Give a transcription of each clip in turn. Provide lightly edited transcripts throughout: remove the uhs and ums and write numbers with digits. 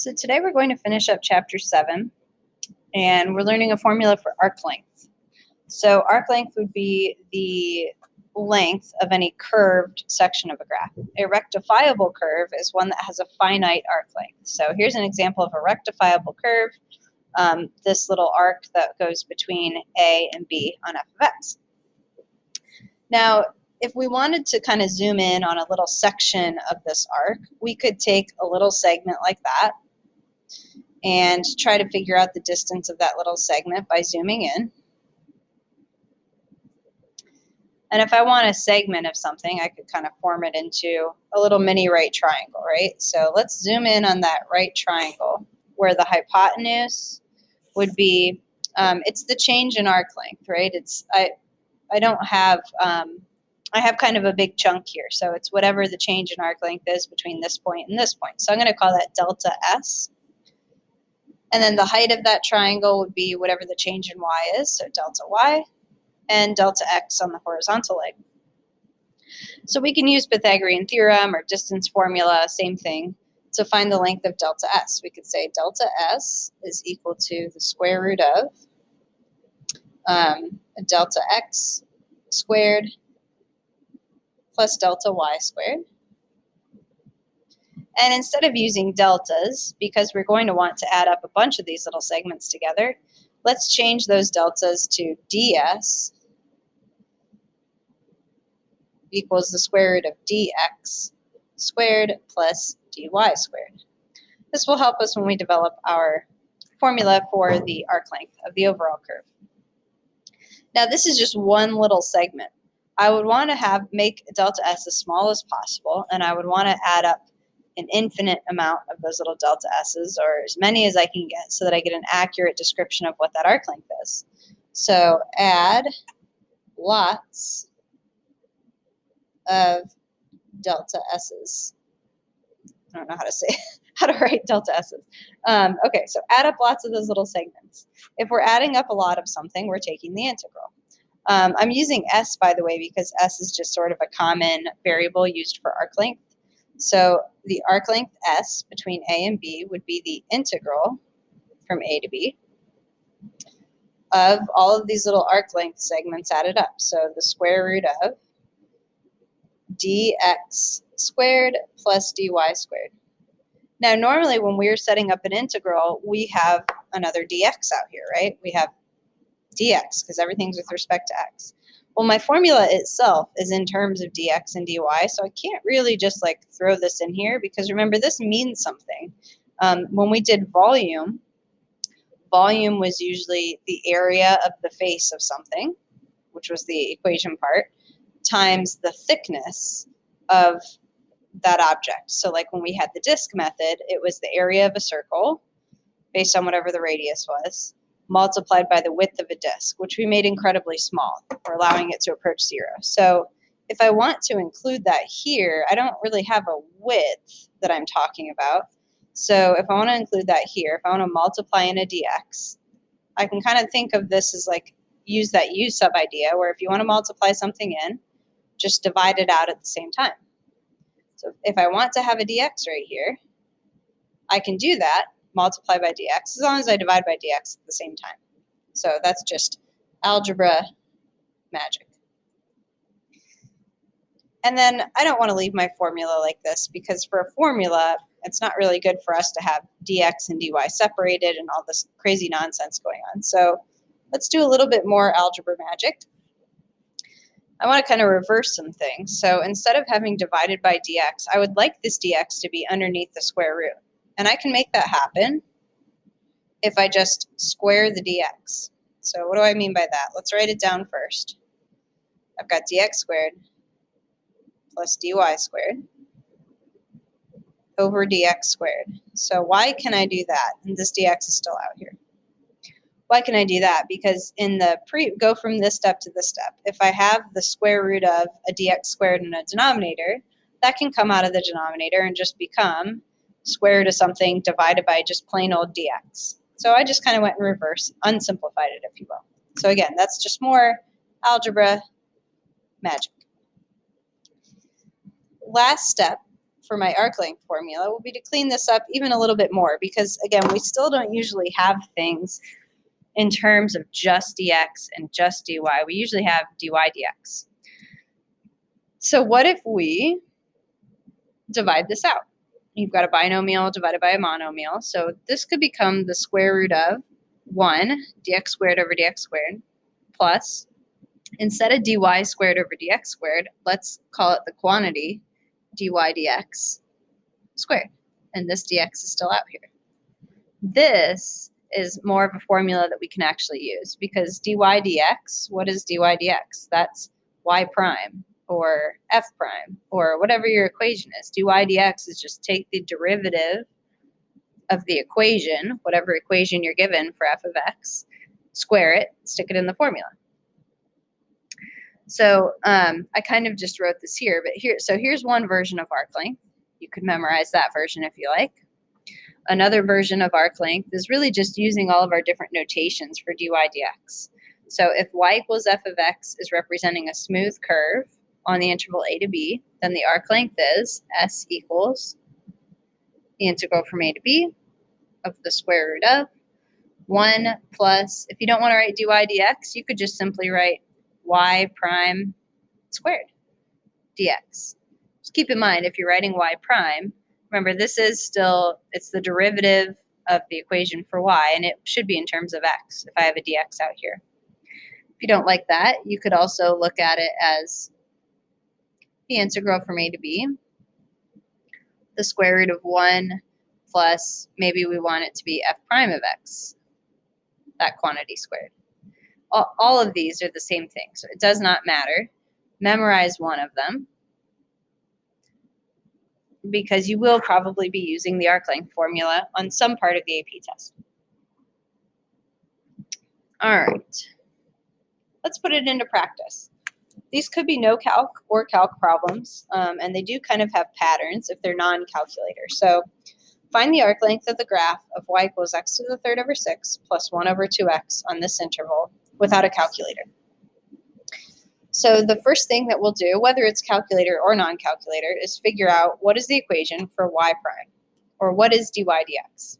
So today we're going to finish up chapter 7 and we're learning a formula for arc length. So arc length would be the length of any curved section of a graph. A rectifiable curve is one that has a finite arc length. So here's an example of a rectifiable curve, this little arc that goes between A and B on f of x. Now, if we wanted to kind of zoom in on a little section of this arc, we could take a little segment like that and try to figure out the distance of that little segment by zooming in. And if I want a segment of something, I could kind of form it into a little mini right triangle, right? So let's zoom in on that right triangle where the hypotenuse would be, it's the change in arc length, right? I don't have, I have kind of a big chunk here. So it's whatever the change in arc length is between this point and this point. So I'm going to call that delta S. And then the height of that triangle would be whatever the change in y is, so delta y, and delta x on the horizontal leg. So we can use Pythagorean theorem or distance formula, same thing, to find the length of delta s. We could say delta s is equal to the square root of delta x squared plus delta y squared. And instead of using deltas, because we're going to want to add up a bunch of these little segments together, let's change those deltas to ds equals the square root of dx squared plus dy squared. This will help us when we develop our formula for the arc length of the overall curve. Now this is just one little segment. I would want to make delta s as small as possible, and I would want to add up an infinite amount of those little delta s's, or as many as I can get, so that I get an accurate description of what that arc length is. So add lots of delta s's. I don't know how to say how to write delta s's. Okay, so add up lots of those little segments. If we're adding up a lot of something, we're taking the integral. I'm using s, by the way, because s is just sort of a common variable used for arc length. So the arc length s between a and b would be the integral from a to b of all of these little arc length segments added up. So the square root of dx squared plus dy squared. Now normally when we're setting up an integral, we have another dx out here, right? We have dx because everything's with respect to x. Well, my formula itself is in terms of dx and dy, so I can't really just like throw this in here because remember, this means something. When we did volume was usually the area of the face of something, which was the equation part, times the thickness of that object. So like when we had the disk method, it was the area of a circle based on whatever the radius was, multiplied by the width of a disk, which we made incredibly small. We're allowing it to approach 0. So if I want to include that here, I don't really have a width that I'm talking about. So if I want to include that here, if I want to multiply in a dx, I can kind of think of this as like use that u sub idea, where if you want to multiply something in, just divide it out at the same time. So if I want to have a dx right here, I can do that, multiply by dx, as long as I divide by dx at the same time. So that's just algebra magic. And then I don't want to leave my formula like this, because for a formula, it's not really good for us to have dx and dy separated and all this crazy nonsense going on. So let's do a little bit more algebra magic. I want to kind of reverse some things. So instead of having divided by dx, I would like this dx to be underneath the square root. And I can make that happen if I just square the dx. So what do I mean by that? Let's write it down first. I've got dx squared plus dy squared over dx squared. So why can I do that? And this dx is still out here. Why can I do that? Because in the go from this step to this step. If I have the square root of a dx squared in a denominator, that can come out of the denominator and just become square root of something divided by just plain old dx. So I just kind of went in reverse, unsimplified it, if you will. So again, that's just more algebra magic. Last step for my arc length formula will be to clean this up even a little bit more, because again, we still don't usually have things in terms of just dx and just dy. We usually have dy dx. So what if we divide this out? You've got a binomial divided by a monomial. So this could become the square root of 1 dx squared over dx squared plus, instead of dy squared over dx squared, let's call it the quantity dy dx squared. And this dx is still out here. This is more of a formula that we can actually use, because dy dx, what is dy dx? That's y prime or f prime or whatever your equation is. Dy dx is just take the derivative of the equation, whatever equation you're given for f of x, square it, stick it in the formula. So I kind of just wrote this here, but here's one version of arc length. You could memorize that version if you like. Another version of arc length is really just using all of our different notations for dy dx. So if y equals f of x is representing a smooth curve on the interval a to b, then the arc length is s equals the integral from a to b of the square root of 1 plus, if you don't want to write dy dx, you could just simply write y prime squared dx. Just keep in mind, if you're writing y prime, remember this is still, it's the derivative of the equation for y, and it should be in terms of x if I have a dx out here. If you don't like that, you could also look at it as the integral from a to b, the square root of 1 plus, maybe we want it to be f prime of x, that quantity squared. All of these are the same thing, so it does not matter. Memorize one of them, because you will probably be using the arc length formula on some part of the AP test. All right, let's put it into practice. These could be no calc or calc problems, and they do kind of have patterns if they're non-calculator. So find the arc length of the graph of y equals x to the third over 6 plus 1 over 2x on this interval without a calculator. So the first thing that we'll do, whether it's calculator or non-calculator, is figure out what is the equation for y prime, or what is dy dx.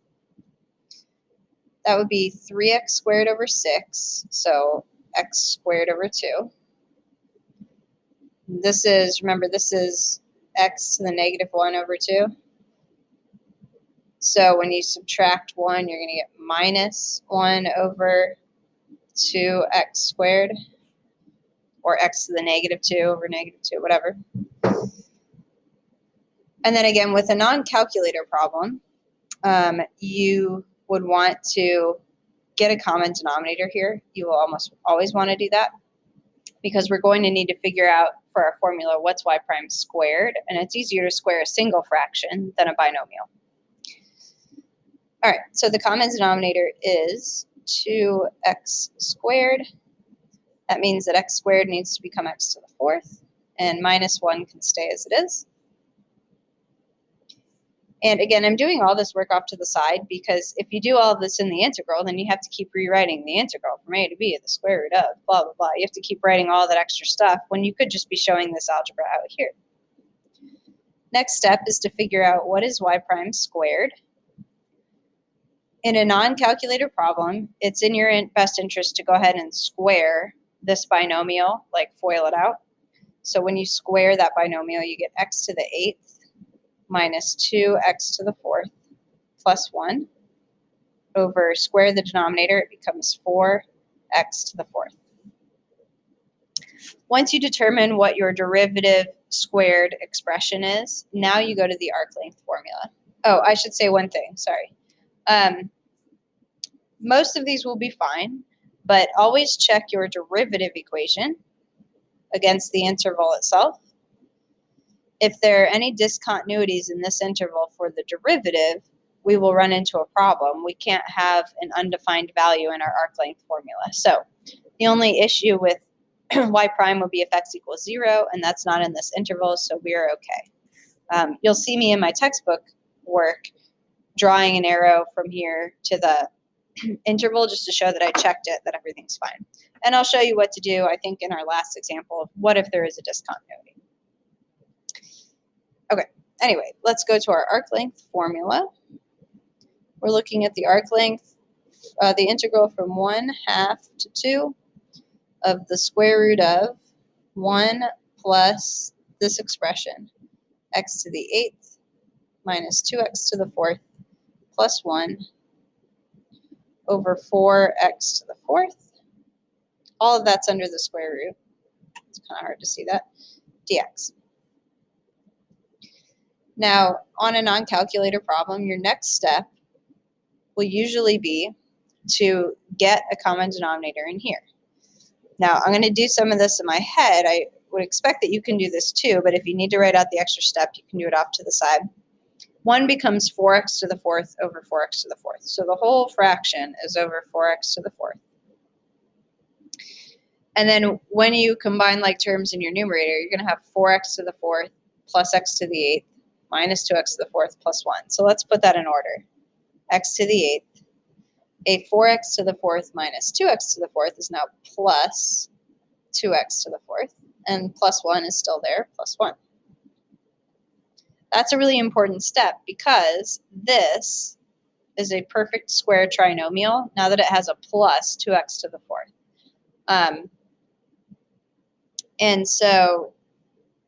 That would be 3x squared over 6, so x squared over 2. This is, remember, this is x to the negative 1 over 2. So when you subtract 1, you're going to get minus 1 over 2x squared, or x to the negative 2 over negative 2, whatever. And then again, with a non-calculator problem, you would want to get a common denominator here. You will almost always want to do that, because we're going to need to figure out for our formula what's y prime squared, and it's easier to square a single fraction than a binomial. All right, so the common denominator is 2x squared. That means that x squared needs to become x to the fourth, and minus 1 can stay as it is. And again, I'm doing all this work off to the side, because if you do all of this in the integral, then you have to keep rewriting the integral from a to b, the square root of, blah, blah, blah. You have to keep writing all that extra stuff when you could just be showing this algebra out here. Next step is to figure out what is y prime squared. In a non-calculator problem, it's in your best interest to go ahead and square this binomial, like FOIL it out. So when you square that binomial, you get x to the 8th minus 2x to the 4th plus 1 over square the denominator, it becomes 4x to the 4th. Once you determine what your derivative squared expression is, now you go to the arc length formula. Oh, I should say one thing, sorry. Most of these will be fine, but always check your derivative equation against the interval itself. If there are any discontinuities in this interval for the derivative, we will run into a problem. We can't have an undefined value in our arc length formula. So the only issue with y prime would be if x equals 0, and that's not in this interval, so we are okay. You'll see me in my textbook work drawing an arrow from here to the interval just to show that I checked it, that everything's fine. And I'll show you what to do, I think, in our last example of what if there is a discontinuity. Okay, anyway, let's go to our arc length formula. We're looking at the arc length, the integral from 1/2 to 2 of the square root of 1 plus this expression, x to the 8th minus 2x to the 4th plus 1 over 4x to the 4th. All of that's under the square root. It's kind of hard to see that. Dx. Now, on a non-calculator problem, your next step will usually be to get a common denominator in here. Now, I'm going to do some of this in my head. I would expect that you can do this too, but if you need to write out the extra step, you can do it off to the side. 1 becomes 4x to the 4th over 4x to the 4th. So the whole fraction is over 4x to the 4th. And then when you combine like terms in your numerator, you're going to have 4x to the 4th plus x to the 8th minus 2x to the 4th plus 1. So let's put that in order. X to the 8th. A 4x to the 4th minus 2x to the 4th is now plus 2x to the 4th. And plus 1 is still there, plus 1. That's a really important step because this is a perfect square trinomial now that it has a plus 2x to the 4th. And so,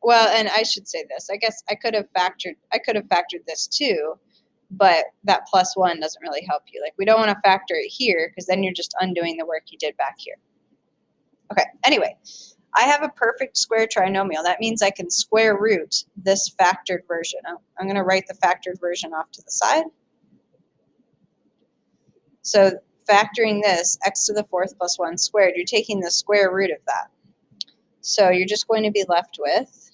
well, and I should say this. I guess I could have factored this too, but that plus 1 doesn't really help you. Like, we don't want to factor it here because then you're just undoing the work you did back here. Okay, anyway, I have a perfect square trinomial. That means I can square root this factored version. I'm going to write the factored version off to the side. So factoring this, x to the 4th plus 1 squared, you're taking the square root of that. So you're just going to be left with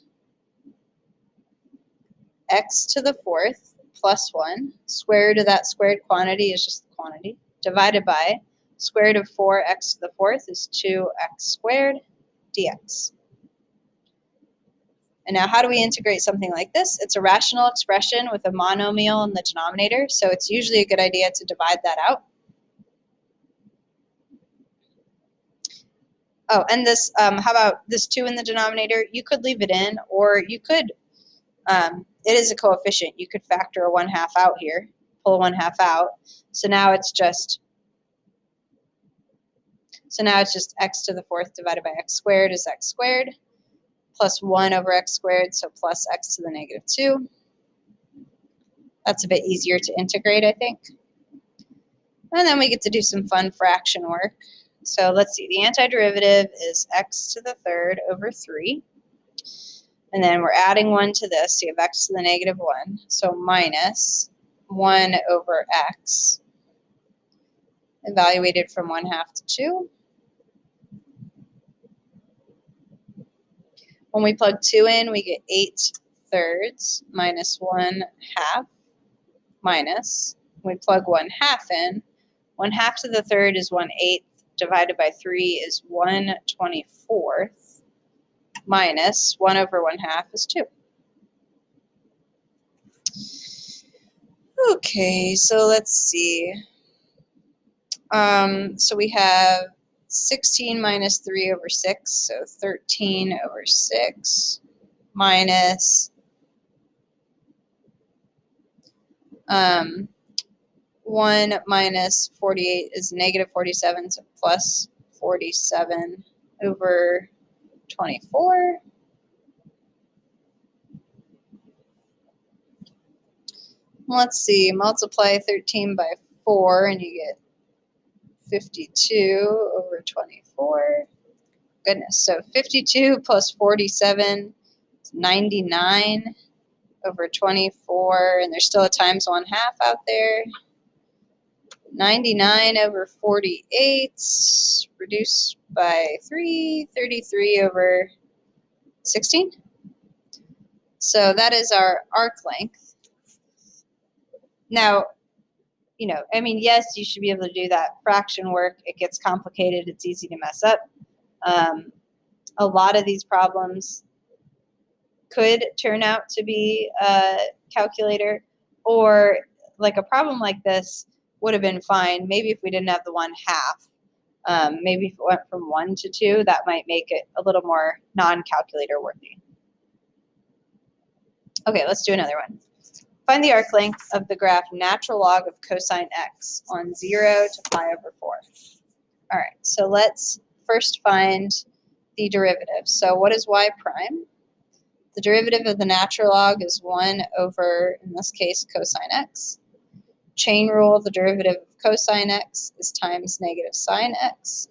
x to the 4th plus 1. Square root of that squared quantity is just the quantity, divided by square root of 4x to the 4th is 2x squared dx. And now how do we integrate something like this? It's a rational expression with a monomial in the denominator, so it's usually a good idea to divide that out. Oh, and this, how about this 2 in the denominator? You could leave it in, or you could, it is a coefficient. You could factor a 1/2 out here, pull a 1/2 out. So now it's just x to the 4th divided by x squared is x squared, plus 1 over x squared, so plus x to the negative 2. That's a bit easier to integrate, I think. And then we get to do some fun fraction work. So let's see, the antiderivative is x to the 3rd over 3. And then we're adding 1 to this, so you have x to the negative 1. So minus 1 over x, evaluated from 1/2 to 2. When we plug 2 in, we get 8/3 minus 1/2 minus, when we plug 1/2 in, 1/2 to the 3rd is 1/8 divided by 3 is 1/24th minus 1 over 1/2 is 2. Okay, so let's see. So we have 16 minus 3 over 6, so 13 over 6 minus 1 minus 48 is negative 47, so plus 47 over 24. Let's see, multiply 13 by 4 and you get 52 over 24. Goodness, so 52 plus 47 is 99 over 24, and there's still a times 1/2 out there. 99 over 48, reduced by 3, 33 over 16. So that is our arc length. Now, you know, I mean, yes, you should be able to do that fraction work. It gets complicated. It's easy to mess up. A lot of these problems could turn out to be a calculator, or like a problem like this would have been fine. Maybe if we didn't have the 1/2, maybe if it went from 1 to 2, that might make it a little more non-calculator worthy. Okay, let's do another one. Find the arc length of the graph natural log of cosine x on 0 to pi over 4. All right, so let's first find the derivative. So what is y prime? The derivative of the natural log is 1 over, in this case, cosine x. Chain rule, the derivative of cosine x is times negative sine x.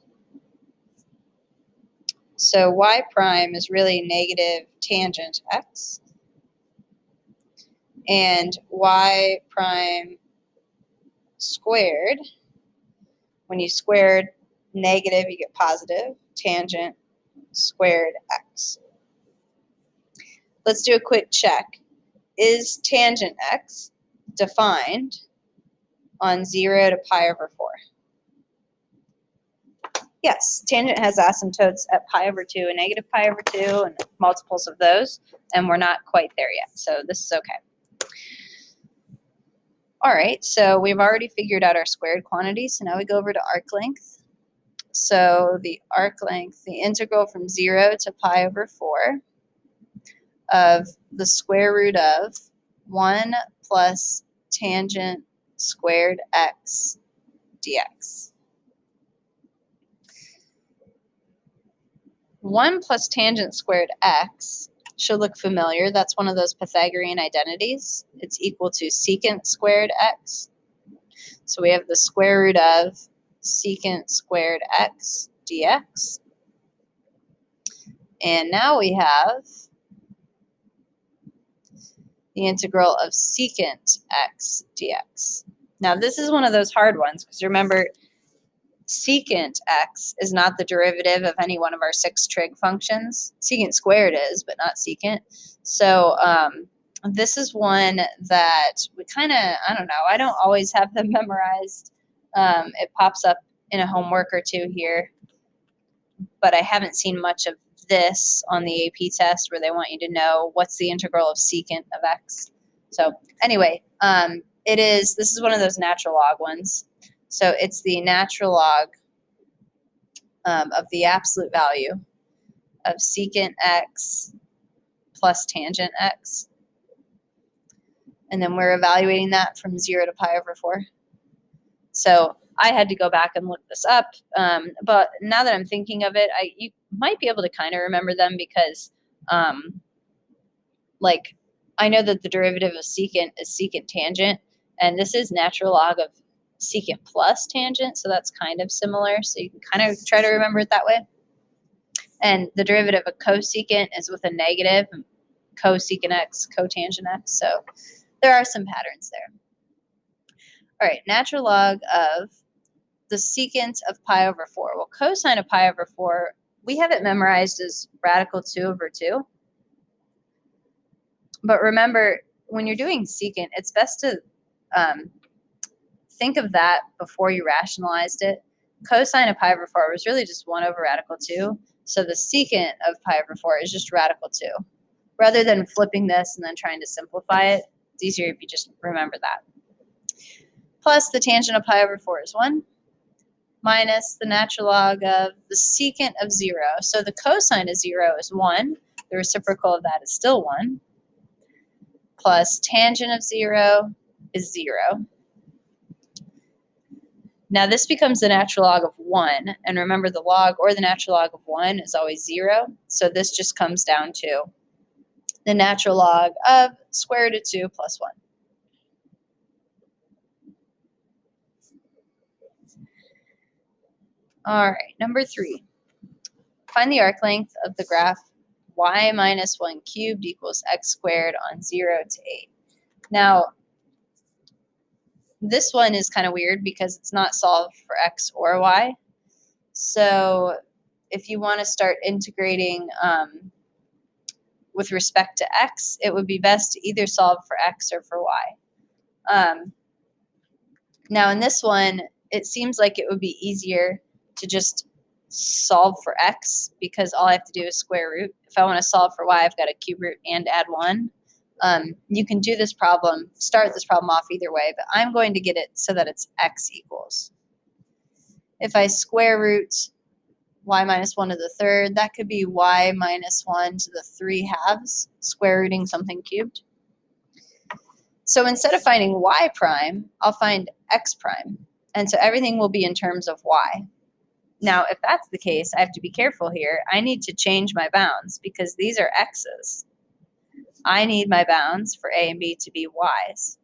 So y prime is really negative tangent x. And y prime squared, when you squared negative, you get positive, tangent squared x. Let's do a quick check. Is tangent x defined on 0 to pi over 4? Yes, tangent has asymptotes at pi over 2 and negative pi over 2 and multiples of those, and we're not quite there yet, so this is okay. All right, so we've already figured out our squared quantity, so now we go over to arc length. So the arc length, the integral from 0 to pi over 4 of the square root of 1 plus tangent squared x dx. 1 plus tangent squared x should look familiar. That's one of those Pythagorean identities. It's equal to secant squared x. So we have the square root of secant squared x dx. And now we have the integral of secant x dx. Now this is one of those hard ones because remember, secant x is not the derivative of any one of our 6 trig functions. Secant squared is, but not secant. So this is one that we kind of, I don't know, I don't always have them memorized. It pops up in a homework or two here, but I haven't seen much of this on the AP test where they want you to know what's the integral of secant of x. So anyway, this is one of those natural log ones. So it's the natural log of the absolute value of secant x plus tangent x. And then we're evaluating that from 0 to pi over 4. So I had to go back and look this up, but now that I'm thinking of it, you might be able to kind of remember them because, like, I know that the derivative of secant is secant tangent, and this is natural log of secant plus tangent, so that's kind of similar. So you can kind of try to remember it that way. And the derivative of cosecant is with a negative, cosecant x, cotangent x. So there are some patterns there. All right, natural log of the secant of pi over 4. Well, cosine of pi over 4, we have it memorized as radical 2 over 2. But remember, when you're doing secant, it's best to think of that before you rationalized it. Cosine of pi over 4 was really just 1 over radical 2. So the secant of pi over 4 is just radical 2. Rather than flipping this and then trying to simplify it, it's easier if you just remember that. Plus the tangent of pi over 4 is 1. Minus the natural log of the secant of 0. So the cosine of 0 is 1. The reciprocal of that is still 1. Plus tangent of 0 is 0. Now this becomes the natural log of 1. And remember, the log or the natural log of 1 is always 0. So this just comes down to the natural log of square root of 2 plus 1. All right, number 3. Find the arc length of the graph y minus 1 cubed equals x squared on 0 to 8. Now, this one is kind of weird because it's not solved for x or y. So if you want to start integrating with respect to x, it would be best to either solve for x or for y. Now in this one, it seems like it would be easier to just solve for x because all I have to do is square root. If I want to solve for y, I've got to cube root and add 1. You can do this problem, start this problem off either way, but I'm going to get it so that it's x equals. If I square root y minus 1 to the third, that could be y minus 1 to the 3 halves, square rooting something cubed. So instead of finding y prime, I'll find x prime. And so everything will be in terms of y. Now, if that's the case, I have to be careful here. I need to change my bounds because these are x's. I need my bounds for a and b to be y's.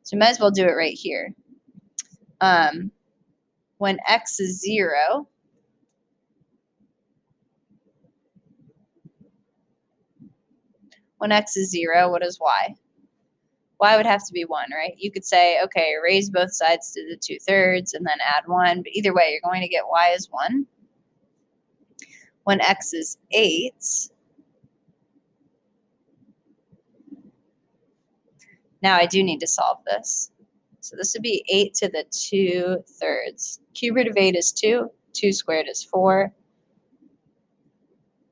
So I might as well do it right here. When x is 0, what is y? Y would have to be 1, right? You could say, okay, raise both sides to the 2/3 and then add 1. But either way, you're going to get y is 1. When x is 8, now I do need to solve this. So this would be 8 to the 2/3. Cube root of 8 is 2. 2 squared is 4.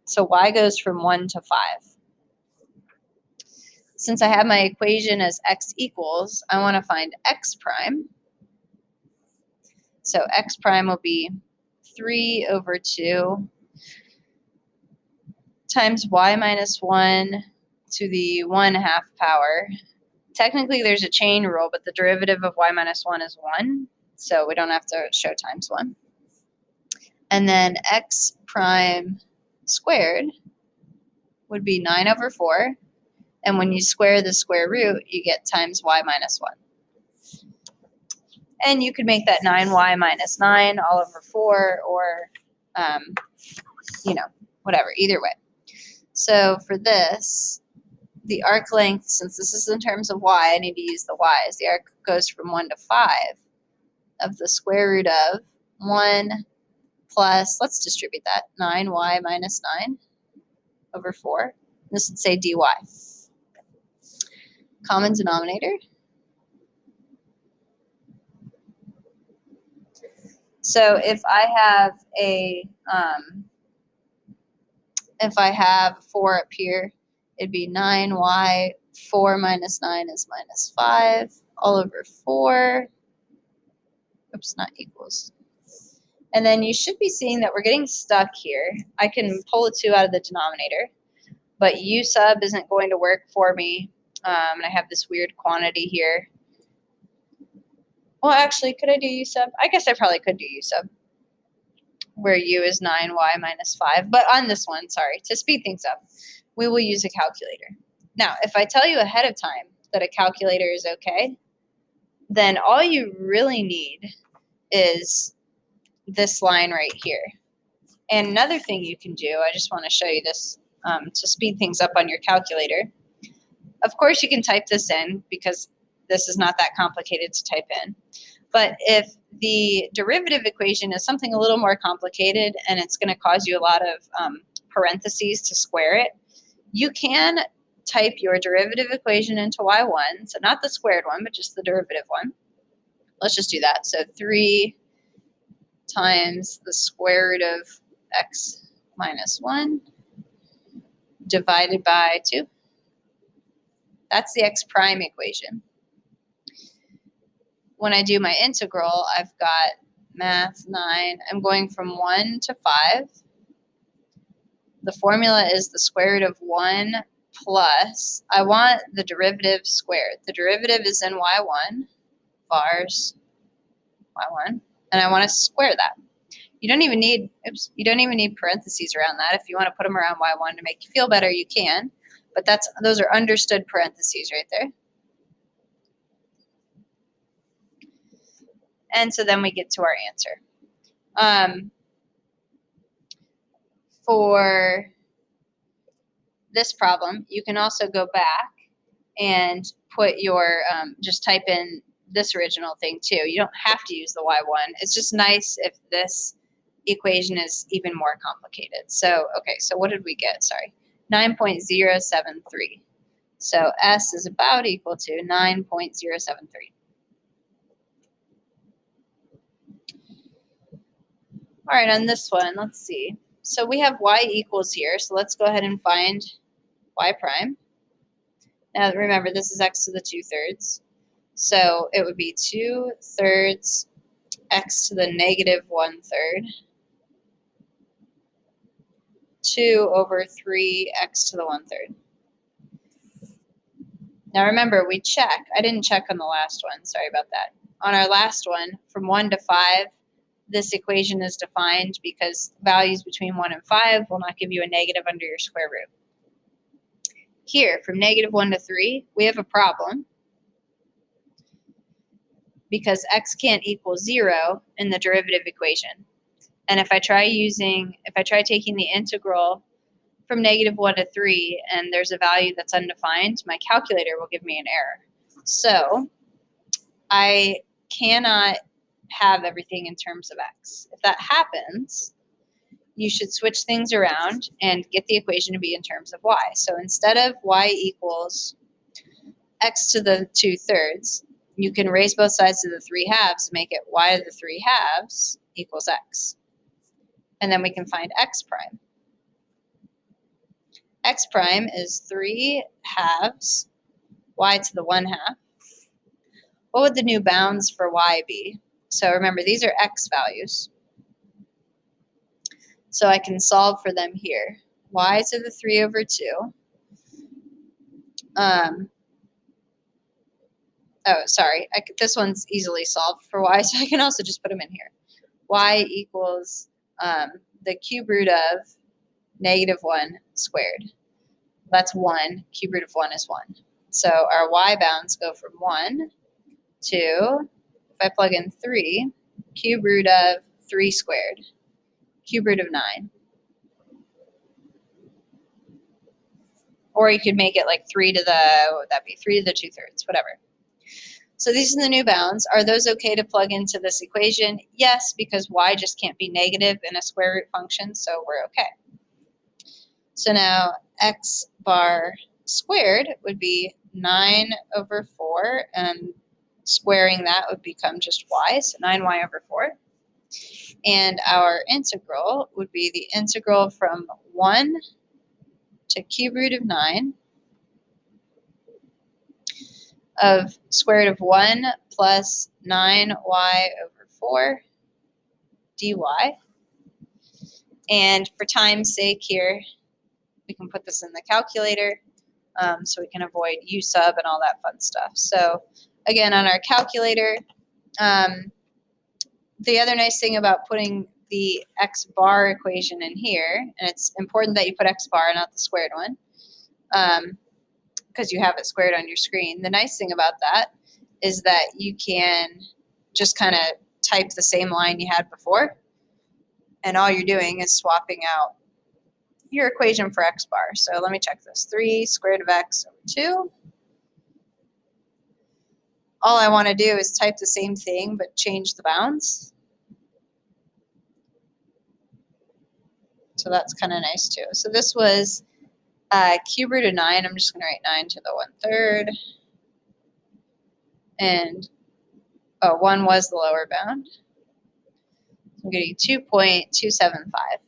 So y goes from 1 to 5. Since I have my equation as x equals, I want to find x prime. So x prime will be 3 over 2 times y minus 1 to the 1/2 power. Technically, there's a chain rule, but the derivative of y minus 1 is 1, so we don't have to show times 1. And then x prime squared would be 9 over 4. And when you square the square root, you get times y minus 1. And you could make that 9y minus 9 all over 4 or, whatever, either way. So for this, the arc length, since this is in terms of y, I need to use the y's. The arc goes from 1 to 5 of the square root of 1 plus, let's distribute that, 9y minus 9 over 4. This would say dy. Common denominator. So if I have 4 up here, it'd be 9y, 4 minus 9 is minus 5, all over 4. Oops, not equals. And then you should be seeing that we're getting stuck here. I can pull a 2 out of the denominator, but u sub isn't going to work for me. And I have this weird quantity here. Well, actually, could I do u sub? I guess I probably could do u sub, where u is 9y minus 5. But on this one, sorry, to speed things up, we will use a calculator. Now, if I tell you ahead of time that a calculator is okay, then all you really need is this line right here. And another thing you can do, I just want to show you this to speed things up on your calculator. Of course, you can type this in because this is not that complicated to type in. But if the derivative equation is something a little more complicated and it's going to cause you a lot of parentheses to square it, you can type your derivative equation into y1, so not the squared one, but just the derivative one. Let's just do that. So 3 times the square root of x minus 1 divided by 2. That's the x prime equation. When I do my integral, I've got math 9. I'm going from 1 to 5. The formula is the square root of 1 plus, I want the derivative squared. The derivative is in y1, bars y1, and I want to square that. You don't even need parentheses around that. If you want to put them around y1 to make you feel better, you can. But those are understood parentheses right there. And so then we get to our answer. For this problem, you can also go back and put your, just type in this original thing too. You don't have to use the y1. It's just nice if this equation is even more complicated. So, okay, so what did we get? Sorry, 9.073. So S is about equal to 9.073. All right, on this one, let's see. So we have y equals here, so let's go ahead and find y prime. Now remember, this is x to the 2/3. So it would be 2/3 x to the negative 1/3. 2 over 3 x to the 1/3. Now remember, we check. I didn't check on the last one. Sorry about that. On our last one, from 1 to 5, this equation is defined because values between 1 and 5 will not give you a negative under your square root. Here, from -1 to 3, we have a problem because x can't equal 0 in the derivative equation. And if I try taking the integral from -1 to 3 and there's a value that's undefined, my calculator will give me an error. So I cannot have everything in terms of x. If that happens, you should switch things around and get the equation to be in terms of y. So instead of y equals x to the 2/3, you can raise both sides to the 3/2 and make it y to the 3/2 equals x. And then we can find x prime. X prime is 3/2 y to the 1/2. What would the new bounds for y be? So remember, these are x values. So I can solve for them here. Y to the 3/2. This one's easily solved for y, so I can also just put them in here. Y equals the cube root of -1 squared. That's 1. Cube root of 1 is 1. So our y bounds go from 1 to, if I plug in 3, cube root of 3 squared, cube root of 9. Or you could make it like 3 to the, what would that be? 3 to the 2/3, whatever. So these are the new bounds. Are those okay to plug into this equation? Yes, because y just can't be negative in a square root function, so we're okay. So now x bar squared would be 9/4, and squaring that would become just y, so 9y/4. And our integral would be the integral from 1 to cube root of 9 of square root of 1 plus 9y/4 dy. And for time's sake here, we can put this in the calculator so we can avoid u sub and all that fun stuff. So again, on our calculator, the other nice thing about putting the x bar equation in here, and it's important that you put x bar, not the squared one, because you have it squared on your screen. The nice thing about that is that you can just kind of type the same line you had before, and all you're doing is swapping out your equation for x bar. So let me check this. 3 square root of x over 2. All I want to do is type the same thing but change the bounds. So that's kind of nice too. So this was cube root of 9. I'm just going to write 9 to the 1/3. And 1 was the lower bound. I'm getting 2.275.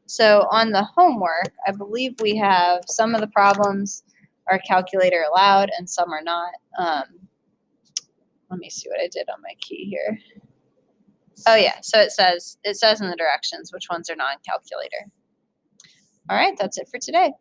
So on the homework, I believe we have some of the problems are calculator allowed and some are not. Let me see what I did on my key here. Oh yeah, so it says in the directions which ones are non-calculator. All right, that's it for today.